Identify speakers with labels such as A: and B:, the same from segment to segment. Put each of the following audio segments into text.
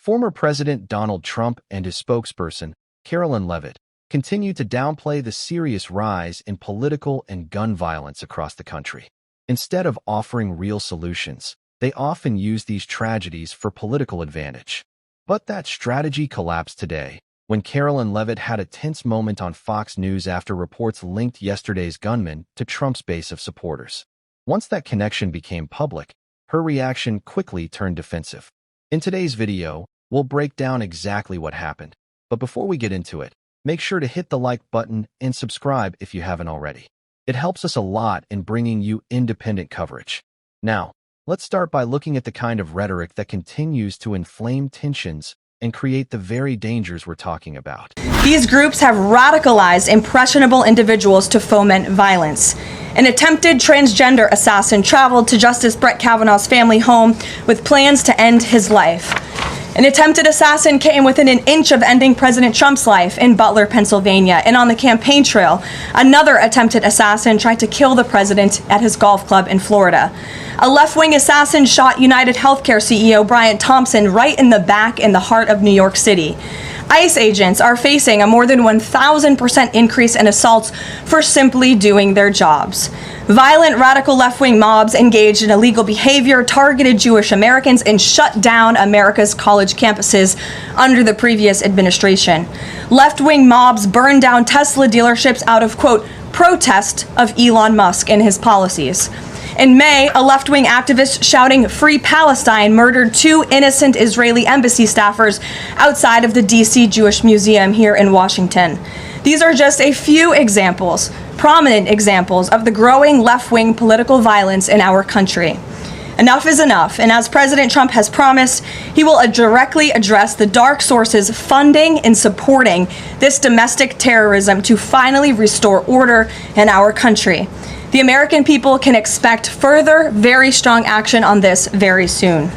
A: Former President Donald Trump and his spokesperson, Carolyn Leavitt, continue to downplay the serious rise in political and gun violence across the country. Instead of offering real solutions, they often use these tragedies for political advantage. But that strategy collapsed today, when Carolyn Leavitt had a tense moment on Fox News after reports linked yesterday's gunmen to Trump's base of supporters. Once that connection became public, her reaction quickly turned defensive. In today's video, we'll break down exactly what happened. But before we get into it, make sure to hit the like button and subscribe if you haven't already. It helps us a lot in bringing you independent coverage. Now, let's start by looking at the kind of rhetoric that continues to inflame tensions and create the very dangers we're talking about.
B: These groups have radicalized impressionable individuals to foment violence. An attempted transgender assassin traveled to Justice Brett Kavanaugh's family home with plans to end his life. An attempted assassin came within an inch of ending President Trump's life in Butler, Pennsylvania, and on the campaign trail, another attempted assassin tried to kill the president at his golf club in Florida. A left-wing assassin shot United Healthcare CEO Brian Thompson right in the back in the heart of New York City. ICE agents are facing a more than 1,000% increase in assaults for simply doing their jobs. Violent radical left-wing mobs engaged in illegal behavior, targeted Jewish Americans, and shut down America's college campuses under the previous administration. Left-wing mobs burned down Tesla dealerships out of, quote, protest of Elon Musk and his policies. In May, a left-wing activist shouting "Free Palestine" murdered 2 innocent Israeli embassy staffers outside of the D.C. Jewish Museum here in Washington. These are just a few examples, prominent examples, of the growing left-wing political violence in our country. Enough is enough, and as President Trump has promised, he will directly address the dark sources funding and supporting this domestic terrorism to finally restore order in our country. The American people can expect further, very strong action on this very soon.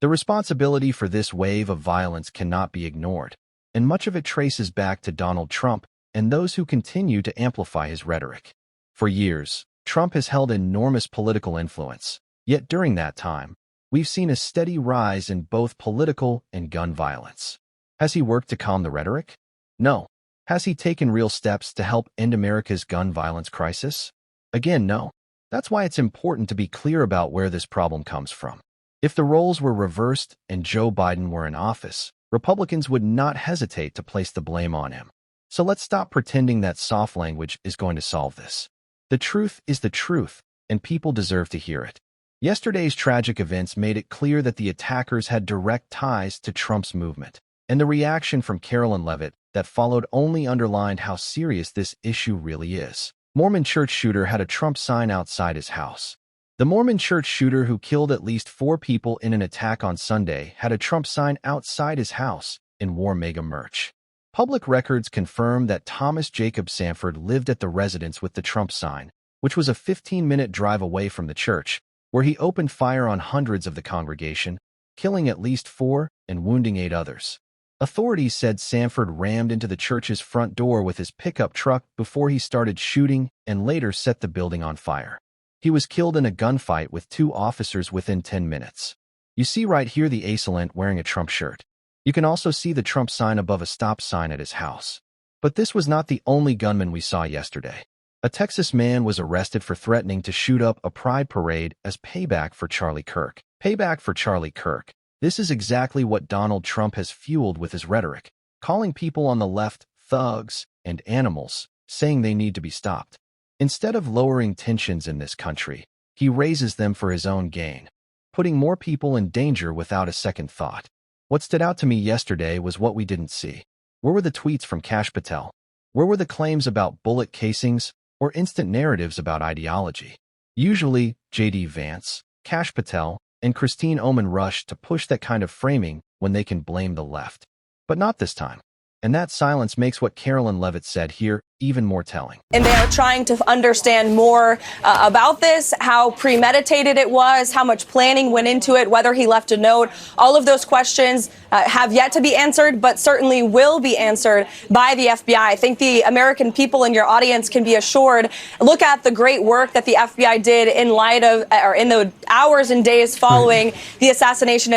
A: The responsibility for this wave of violence cannot be ignored, and much of it traces back to Donald Trump and those who continue to amplify his rhetoric. For years, Trump has held enormous political influence, yet during that time, we've seen a steady rise in both political and gun violence. Has he worked to calm the rhetoric? No. Has he taken real steps to help end America's gun violence crisis? Again, no. That's why it's important to be clear about where this problem comes from. If the roles were reversed and Joe Biden were in office, Republicans would not hesitate to place the blame on him. So let's stop pretending that soft language is going to solve this. The truth is the truth, and people deserve to hear it. Yesterday's tragic events made it clear that the attackers had direct ties to Trump's movement, and the reaction from Carolyn Leavitt that followed only underlined how serious this issue really is. Mormon church shooter had a Trump sign outside his house. The Mormon church shooter who killed at least 4 people in an attack on Sunday had a Trump sign outside his house and wore MAGA merch. Public records confirm that Thomas Jacob Sanford lived at the residence with the Trump sign, which was a 15-minute drive away from the church, where he opened fire on hundreds of the congregation, killing at least 4 and wounding 8 others. Authorities said Sanford rammed into the church's front door with his pickup truck before he started shooting and later set the building on fire. He was killed in a gunfight with 2 officers within 10 minutes. You see right here the assailant wearing a Trump shirt. You can also see the Trump sign above a stop sign at his house. But this was not the only gunman we saw yesterday. A Texas man was arrested for threatening to shoot up a pride parade as payback for Charlie Kirk. Payback for Charlie Kirk. This is exactly what Donald Trump has fueled with his rhetoric, calling people on the left thugs and animals, saying they need to be stopped. Instead of lowering tensions in this country, he raises them for his own gain, putting more people in danger without a second thought. What stood out to me yesterday was what we didn't see. Where were the tweets from Kash Patel? Where were the claims about bullet casings or instant narratives about ideology? Usually, J.D. Vance, Kash Patel, and Christine Oman rush to push that kind of framing when they can blame the left. But not this time. And that silence makes what Carolyn Leavitt said here even more telling.
B: And they are trying to understand more about this, how premeditated it was, how much planning went into it, whether he left a note. All of those questions have yet to be answered, but certainly will be answered by the FBI. I think the American people in your audience can be assured. Look at the great work that the FBI did in light of, or in the hours and days following the assassination,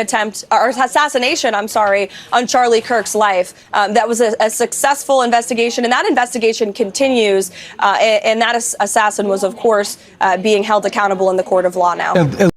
B: on Charlie Kirk's life. That was a successful investigation, and that investigation continues, and that assassin was, of course, being held accountable in the court of law now.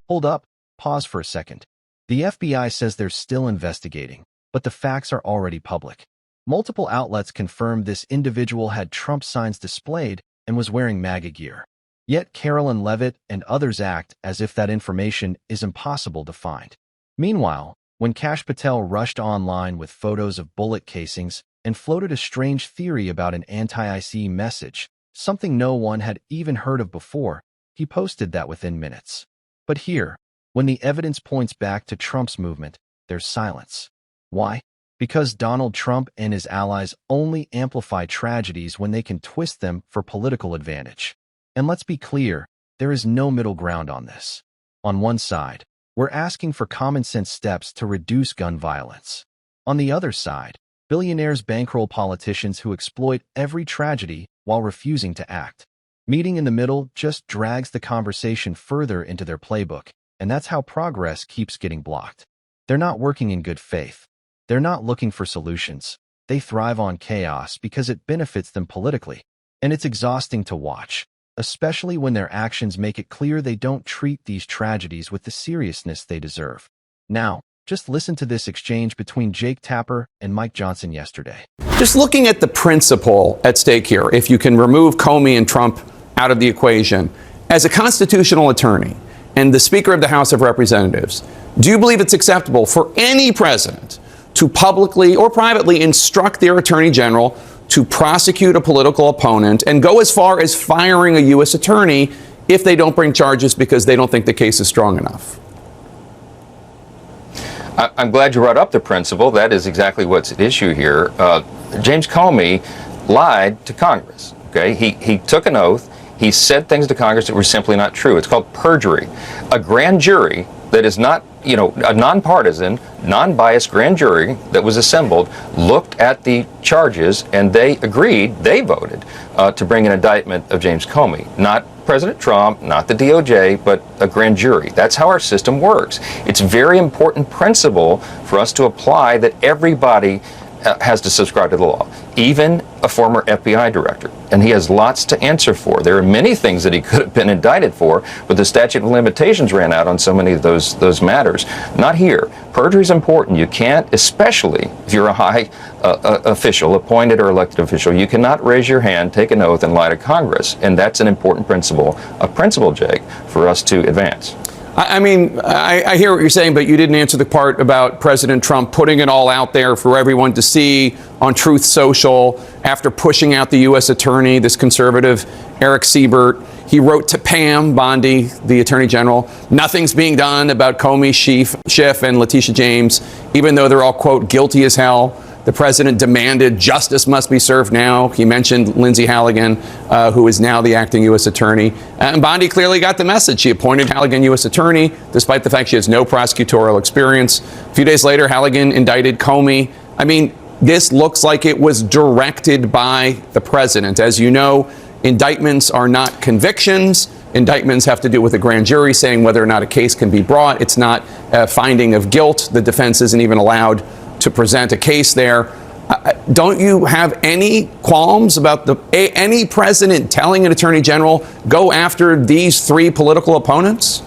A: Hold up. Pause for a second. The FBI says they're still investigating, but the facts are already public. Multiple outlets confirmed this individual had Trump signs displayed and was wearing MAGA gear. Yet Carolyn Leavitt and others act as if that information is impossible to find. Meanwhile, when Kash Patel rushed online with photos of bullet casings and floated a strange theory about an anti-IC message, something no one had even heard of before, he posted that within minutes. But here, when the evidence points back to Trump's movement, there's silence. Why? Because Donald Trump and his allies only amplify tragedies when they can twist them for political advantage. And let's be clear, there is no middle ground on this. On one side, we're asking for common-sense steps to reduce gun violence. On the other side, billionaires bankroll politicians who exploit every tragedy while refusing to act. Meeting in the middle just drags the conversation further into their playbook, and that's how progress keeps getting blocked. They're not working in good faith. They're not looking for solutions. They thrive on chaos because it benefits them politically, and it's exhausting to watch, especially when their actions make it clear they don't treat these tragedies with the seriousness they deserve. Now, just listen to this exchange between Jake Tapper and Mike Johnson yesterday.
C: Just looking at the principle at stake here, if you can remove Comey and Trump out of the equation, as a constitutional attorney and the Speaker of the House of Representatives, do you believe it's acceptable for any president to publicly or privately instruct their attorney general to prosecute a political opponent and go as far as firing a U.S. attorney if they don't bring charges because they don't think the case is strong enough?
D: I'm glad you brought up the principle. That is exactly what's at issue here. James Comey lied to Congress. Okay, he took an oath. He said things to Congress that were simply not true. It's called perjury. A grand jury that is not, a nonpartisan, non-biased grand jury that was assembled looked at the charges and they agreed, they voted to bring an indictment of James Comey. Not President Trump, not the DOJ, but a grand jury. That's how our system works. It's a very important principle for us to apply that everybody has to subscribe to the law, even a former FBI director. And he has lots to answer for. There are many things that he could have been indicted for, but the statute of limitations ran out on so many of those matters. Not here. Perjury is important. You can't, especially if you're a high official, appointed or elected official, you cannot raise your hand, take an oath, and lie to Congress. And that's an important principle, Jake, for us to advance.
C: I mean, I hear what you're saying, but you didn't answer the part about President Trump putting it all out there for everyone to see on Truth Social after pushing out the U.S. attorney, this conservative Eric Siebert. He wrote to Pam Bondi, the attorney general, nothing's being done about Comey, Schiff, and Letitia James, even though they're all, quote, guilty as hell. The president demanded justice must be served now. He mentioned Lindsay Halligan, who is now the acting U.S. attorney. And Bondi clearly got the message. She appointed Halligan U.S. attorney, despite the fact she has no prosecutorial experience. A few days later, Halligan indicted Comey. I mean, this looks like it was directed by the president. As you know, indictments are not convictions. Indictments have to do with a grand jury saying whether or not a case can be brought. It's not a finding of guilt. The defense isn't even allowed to present a case there. Don't you have any qualms about any president telling an attorney general, go after these three political opponents?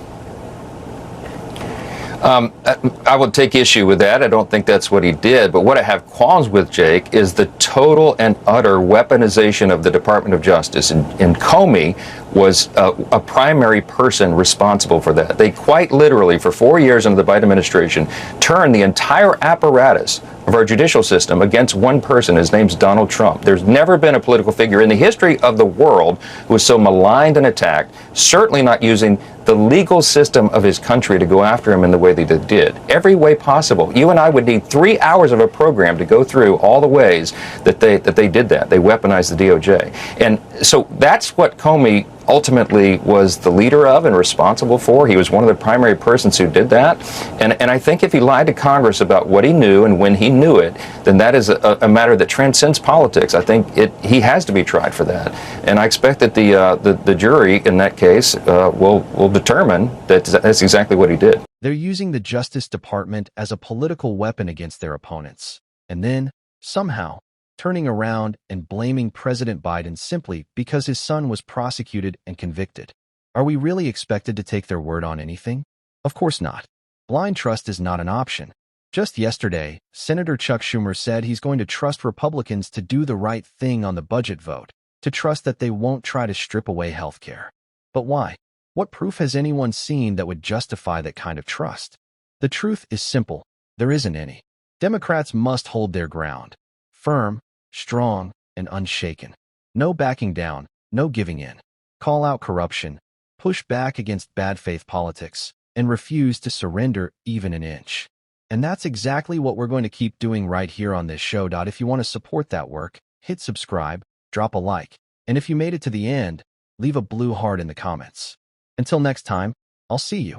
D: I would take issue with that. I don't think that's what he did. But what I have qualms with, Jake, is the total and utter weaponization of the Department of Justice. And Comey was a primary person responsible for that. They quite literally, for 4 years under the Biden administration, turned the entire apparatus of our judicial system against one person. His name's Donald Trump. There's never been a political figure in the history of the world who was so maligned and attacked, certainly not using the legal system of his country to go after him in the way they did. Every way possible. You and I would need 3 hours of a program to go through all the ways that they did that. They weaponized the DOJ. And so that's what Comey ultimately was the leader of and responsible for. He was one of the primary persons who did that. And I think if he lied to Congress about what he knew and when he knew it, then that is a matter that transcends politics. I think he has to be tried for that. And I expect that the jury in that case will determine that that's exactly what he did.
A: They're using the Justice Department as a political weapon against their opponents, and then, somehow, turning around and blaming President Biden simply because his son was prosecuted and convicted. Are we really expected to take their word on anything? Of course not. Blind trust is not an option. Just yesterday, Senator Chuck Schumer said he's going to trust Republicans to do the right thing on the budget vote, to trust that they won't try to strip away health care. But why? What proof has anyone seen that would justify that kind of trust? The truth is simple. There isn't any. Democrats must hold their ground. Firm, strong, and unshaken. No backing down, no giving in. Call out corruption, push back against bad faith politics, and refuse to surrender even an inch. And that's exactly what we're going to keep doing right here on this show. If you want to support that work, hit subscribe, drop a like, and if you made it to the end, leave a blue heart in the comments. Until next time, I'll see you.